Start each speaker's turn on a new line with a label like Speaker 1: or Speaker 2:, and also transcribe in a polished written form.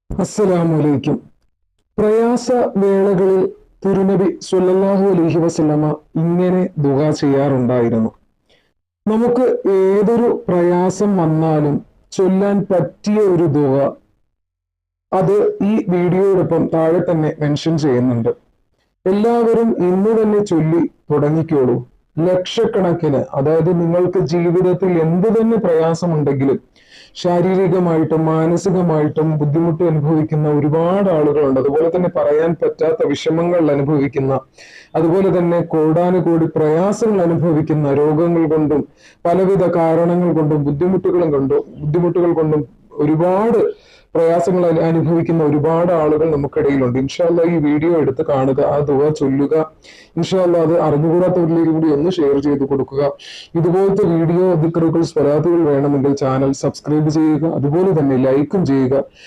Speaker 1: അസ്സലാമലൈക്കും. പ്രയാസ വേളകളിൽ തിരുനബി സ്വല്ലല്ലാഹു അലൈഹി വസല്ലമ ഇങ്ങനെ ദുആ ചെയ്യാറുണ്ടായിരുന്നു. നമുക്ക് ഏതൊരു പ്രയാസം വന്നാലും ചൊല്ലാൻ പറ്റിയ ഒരു ദുആ അത് ഈ വീഡിയോയോടൊപ്പം താഴെ തന്നെ മെൻഷൻ ചെയ്യുന്നുണ്ട്. എല്ലാവരും ഇന്ന് തന്നെ ചൊല്ലി തുടങ്ങിക്കോളൂ. ലക്ഷക്കണക്കിന്, അതായത് നിങ്ങൾക്ക് ജീവിതത്തിൽ എന്ത് തന്നെ പ്രയാസമുണ്ടെങ്കിലും ശാരീരികമായിട്ടും മാനസികമായിട്ടും ബുദ്ധിമുട്ട് അനുഭവിക്കുന്ന ഒരുപാട് ആളുകളുണ്ട്. അതുപോലെ തന്നെ പറയാൻ പറ്റാത്ത വിഷമങ്ങൾ അനുഭവിക്കുന്ന, അതുപോലെ തന്നെ കോടാനുകോടി പ്രയാസങ്ങൾ അനുഭവിക്കുന്ന, രോഗങ്ങൾ കൊണ്ടും പലവിധ കാരണങ്ങൾ കൊണ്ടും ബുദ്ധിമുട്ടുകൾ കൊണ്ടും ഒരുപാട് പ്രയാസങ്ങൾ അനുഭവിക്കുന്ന ഒരുപാട് ആളുകൾ നമുക്കിടയിലുണ്ട്. ഇൻഷാ അല്ലാഹ് ഈ വീഡിയോ എടുത്ത് കാണുക, ആ ദുആ ചൊല്ലുക. ഇൻഷാ അല്ലാഹ് അത് അറിഞ്ഞുകൂടാത്തവരിലേക്ക് കൂടി ഒന്ന് ഷെയർ ചെയ്ത് കൊടുക്കുക. ഇതുപോലത്തെ വീഡിയോ ദിക്റുകൾ സ്വലാത്തുകൾ വേണമെങ്കിൽ ചാനൽ സബ്സ്ക്രൈബ് ചെയ്യുക, അതുപോലെ തന്നെ ലൈക്കും ചെയ്യുക.